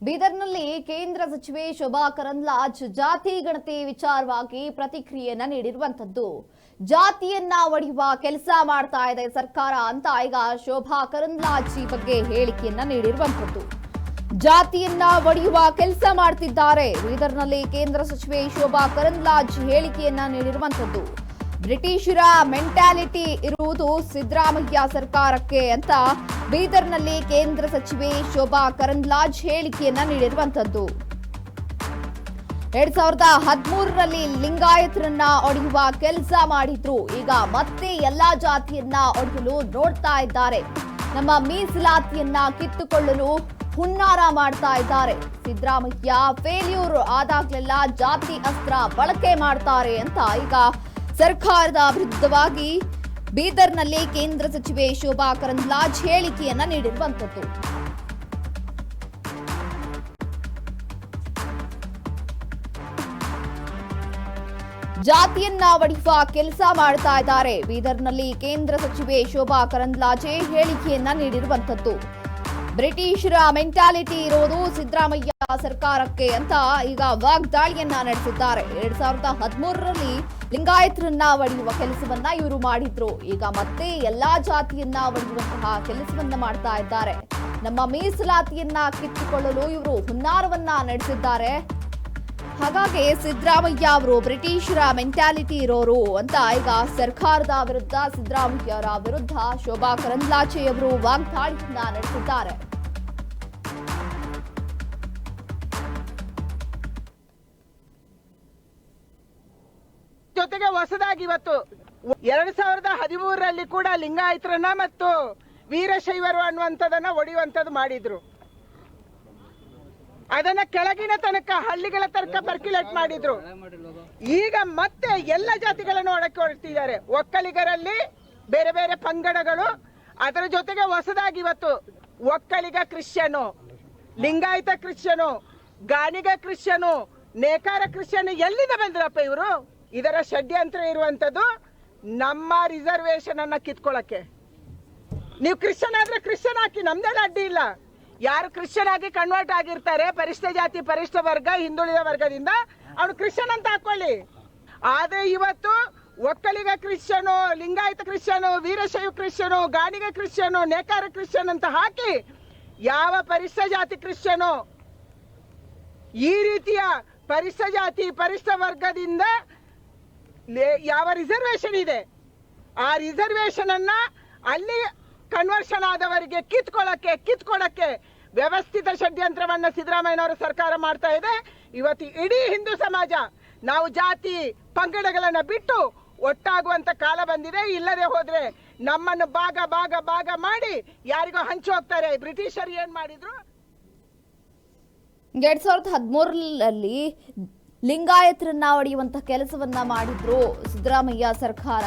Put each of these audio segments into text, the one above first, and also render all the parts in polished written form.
ಬೀದರ್ನಲ್ಲಿ ಕೇಂದ್ರ ಸಚಿವೆ ಶೋಭಾ ಕರಂದ್ಲಾಜೆ ಜಾತಿ ಗಣತಿ ವಿಚಾರವಾಗಿ ಪ್ರತಿಕ್ರಿಯೆಯನ್ನ ನೀಡಿರುವಂತದ್ದು. ಜಾತಿಯನ್ನ ಒಡೆಯುವ ಕೆಲಸ ಮಾಡ್ತಾ ಇದೆ ಸರ್ಕಾರ ಅಂತ ಈಗ ಶೋಭಾ ಕರಂದ್ಲಾಜೆ ಬಗ್ಗೆ ಹೇಳಿಕೆಯನ್ನ ನೀಡಿರುವಂತದ್ದು. ಜಾತಿಯನ್ನ ಒಡೆಯುವ ಕೆಲಸ ಮಾಡ್ತಿದ್ದಾರೆ. ಬೀದರ್ನಲ್ಲಿ ಕೇಂದ್ರ ಸಚಿವೆ ಶೋಭಾ ಕರಂದ್ಲಾಜೆ ಹೇಳಿಕೆಯನ್ನ ನೀಡಿರುವಂತದ್ದು. ಬ್ರಿಟಿಷರ ಮೆಂಟಾಲಿಟಿ ಇರುವುದು ಸಿದ್ದರಾಮಯ್ಯ ಸರ್ಕಾರಕ್ಕೆ ಅಂತ ಬೀದರ್ನಲ್ಲಿ ಕೇಂದ್ರ ಸಚಿವೆ ಶೋಭಾ ಕರಂದ್ಲಾಜೆ ಹೇಳಿಕೆಯನ್ನ ನೀಡಿರುವಂತದ್ದು. 2013ರಲ್ಲಿ ಲಿಂಗಾಯತರನ್ನ ಒಡೆಯುವ ಕೆಲಸ ಮಾಡಿದ್ರು. ಈಗ ಮತ್ತೆ ಎಲ್ಲಾ ಜಾತಿಯನ್ನ ಒಡೆಯಲು ನೋಡ್ತಾ ಇದ್ದಾರೆ. ನಮ್ಮ ಮೀಸಲಾತಿಯನ್ನ ಕಿತ್ತುಕೊಳ್ಳಲು ಹುನ್ನಾರ ಮಾಡ್ತಾ ಇದ್ದಾರೆ. ಸಿದ್ದರಾಮಯ್ಯ ಫೇಲ್ಯೂರ್ ಆದಾಗ್ಲೆಲ್ಲ ಜಾತಿ ಅಸ್ತ್ರ ಬಳಕೆ ಮಾಡ್ತಾರೆ ಅಂತ ಈಗ ಸರ್ಕಾರದ ವಿರುದ್ಧವಾಗಿ ಬೀದರ್ನಲ್ಲಿ ಕೇಂದ್ರ ಸಚಿವೆ ಶೋಭಾ ಕರಂದ್ಲಾಜೆ ಹೇಳಿಕೆಯನ್ನ ನೀಡಿರುವಂತದ್ದು. ಜಾತಿಯನ್ನ ಒಡೆಯುವ ಕೆಲಸ ಮಾಡ್ತಾ ಇದ್ದಾರೆ. ಬೀದರ್ನಲ್ಲಿ ಕೇಂದ್ರ ಸಚಿವೆ ಶೋಭಾ ಕರಂದ್ಲಾಜೆ ಹೇಳಿಕೆಯನ್ನ ನೀಡಿರುವಂತದ್ದು. ಬ್ರಿಟಿಷರ ಮೆಂಟಾಲಿಟಿ ಇರೋದು ಸಿದ್ದರಾಮಯ್ಯ ಸರ್ಕಾರಕ್ಕೆ ಅಂತ ಈಗ ವಾಗ್ದಾಳಿಯನ್ನ ನಡೆಸಿದ್ದಾರೆ. 2013ರಲ್ಲಿ ಲಿಂಗಾಯತರನ್ನ ಒಡೆಯುವ ಕೆಲಸವನ್ನ ಇವರು ಮಾಡಿದ್ರು. ಈಗ ಮತ್ತೆ ಎಲ್ಲಾ ಜಾತಿಯನ್ನ ಒಡೆಯುವಂತಹ ಕೆಲಸವನ್ನ ಮಾಡ್ತಾ ಇದ್ದಾರೆ. ನಮ್ಮ ಮೀಸಲಾತಿಯನ್ನ ಕಿತ್ತುಕೊಳ್ಳಲು ಇವರು ಹುನ್ನಾರವನ್ನ ನಡೆಸಿದ್ದಾರೆ. ಹಾಗಾಗಿ ಸಿದ್ದರಾಮಯ್ಯ ಅವರು ಬ್ರಿಟಿಷರ ಮೆಂಟಾಲಿಟಿ ಇರೋರು ಅಂತ ಈಗ ಸರ್ಕಾರದ ವಿರುದ್ಧ ಸಿದ್ದರಾಮಯ್ಯರ ವಿರುದ್ಧ ಶೋಭಾ ಕರಂದ್ಲಾಜೆ ಅವರು ವಾಗ್ದಾಳಿಯನ್ನ ನಡೆಸಿದ್ದಾರೆ. ಜೊತೆಗೆ ಹೊಸದಾಗಿ ಇವತ್ತು 2013ರಲ್ಲಿ ಕೂಡ ಲಿಂಗಾಯತರನ್ನ ಮತ್ತು ವೀರಶೈವರು ಅನ್ನುವಂಥದ್ದನ್ನ ಒಡೆಯುವಂಥದ್ದು ಮಾಡಿದ್ರು. ಅದನ್ನ ಕೆಳಗಿನ ತನಕ ಹಳ್ಳಿಗಳ ತನಕ ಪರ್ಕ್ಯುಲೇಟ್ ಮಾಡಿದ್ರು. ಈಗ ಮತ್ತೆ ಎಲ್ಲ ಜಾತಿಗಳನ್ನು ಒಡಕ್ಕೆ ಹೊರಟಿದ್ದಾರೆ. ಒಕ್ಕಲಿಗರಲ್ಲಿ ಬೇರೆ ಬೇರೆ ಪಂಗಡಗಳು, ಅದರ ಜೊತೆಗೆ ಹೊಸದಾಗಿ ಇವತ್ತು ಒಕ್ಕಲಿಗ ಕ್ರಿಶ್ಚಿಯನು, ಲಿಂಗಾಯತ ಕ್ರಿಶ್ಚಿಯನು, ಗಾಣಿಗ ಕ್ರಿಶ್ಚಿಯನು, ನೇಕಾರ ಕ್ರಿಶ್ಚಿಯನ್ ಎಲ್ಲಿಂದ ಬಂದ್ರಪ್ಪ ಇವರು? ಇದರ ಷಡ್ಯಂತ್ರ ಇರುವಂತದ್ದು ನಮ್ಮ ರಿಸರ್ವೇಶನ್ ಅನ್ನ ಕಿತ್ಕೊಳ್ಳಕ್ಕೆ. ನೀವು ಕ್ರಿಶ್ಚಿಯನ್ ಆದ್ರೆ ಕ್ರಿಶ್ಚಿಯನ್ ಹಾಕಿ, ನಮ್ದೇನು ಅಡ್ಡಿ ಇಲ್ಲ. ಯಾರು ಕ್ರಿಶ್ಚಿಯನ್ ಆಗಿ ಕನ್ವರ್ಟ್ ಆಗಿರ್ತಾರೆ, ಪರಿಷ್ಠ ಜಾತಿ ಪರಿಷ್ಠ ವರ್ಗ ಹಿಂದುಳಿದ ವರ್ಗದಿಂದ, ಅವನು ಕ್ರಿಶ್ಚಿಯನ್ ಅಂತ ಹಾಕೊಳ್ಳಿ. ಆದ್ರೆ ಇವತ್ತು ಒಕ್ಕಲಿಗ ಕ್ರಿಶ್ಚಿಯನು, ಲಿಂಗಾಯತ ಕ್ರಿಶ್ಚಿಯನು, ವೀರಶೈವ ಕ್ರಿಶ್ಚಿಯನು, ಗಾಣಿಗ ಕ್ರಿಶ್ಚಿಯನು, ನೇಕಾರ ಕ್ರಿಶ್ಚಿಯನ್ ಅಂತ ಹಾಕಿ ಯಾವ ಪರಿಷ್ಠ ಜಾತಿ ಕ್ರಿಶ್ಚಿಯನು ಈ ರೀತಿಯ ಪರಿಷ್ಠ ಜಾತಿ ಪರಿಷ್ಠ ವರ್ಗದಿಂದ ಯಾವ ರಿಸರ್ವೇಶನ್ ಇದೆ, ಆ ರಿಸರ್ವೇಶನ್ ಅನ್ನ ಅಲ್ಲಿ ಕನ್ವರ್ಷನ್ ಆದವರಿಗೆ ಕಿತ್ಕೊಳ್ಳಕ್ಕೆ ವ್ಯವಸ್ಥಿತ ಷಡ್ಯಂತ್ರವನ್ನ ಸಿದ್ದರಾಮಯ್ಯನವರ ಸರ್ಕಾರ ಮಾಡ್ತಾ ಇದೆ. ಇವತ್ತು ಇಡೀ ಹಿಂದೂ ಸಮಾಜ ನಾವು ಜಾತಿ ಪಂಗಡಗಳನ್ನ ಬಿಟ್ಟು ಒಟ್ಟಾಗುವಂತ ಕಾಲ ಬಂದಿದೆ. ಇಲ್ಲದೆ ಹೋದ್ರೆ ನಮ್ಮನ್ನು ಭಾಗ ಭಾಗ ಭಾಗ ಮಾಡಿ ಯಾರಿಗೋ ಹಂಚಿ ಹೋಗ್ತಾರೆ. ಬ್ರಿಟಿಷರು ಏನ್ ಮಾಡಿದ್ರು? 2013ರಲ್ಲಿ ಲಿಂಗಾಯತರನ್ನ ಒಡೆಯುವಂತ ಕೆಲಸವನ್ನ ಮಾಡಿದ್ರು ಸಿದ್ದರಾಮಯ್ಯ ಸರ್ಕಾರ.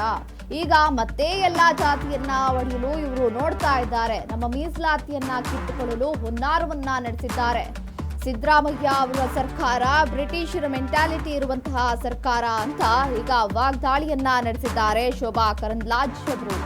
ಈಗ ಮತ್ತೆ ಎಲ್ಲಾ ಜಾತಿಯನ್ನ ಒಡೆಯಲು ಇವರು ನೋಡ್ತಾ ಇದ್ದಾರೆ. ನಮ್ಮ ಮೀಸಲಾತಿಯನ್ನ ಕಿತ್ತುಕೊಳ್ಳಲು ಹುನ್ನಾರವನ್ನ ನಡೆಸಿದ್ದಾರೆ. ಸಿದ್ದರಾಮಯ್ಯ ಅವರ ಸರ್ಕಾರ ಬ್ರಿಟಿಷರ ಮೆಂಟಾಲಿಟಿ ಇರುವಂತಹ ಸರ್ಕಾರ ಅಂತ ಈಗ ವಾಗ್ದಾಳಿಯನ್ನ ನಡೆಸಿದ್ದಾರೆ ಶೋಭಾ ಕರಂದ್ಲಾಜೆ ಅವರು.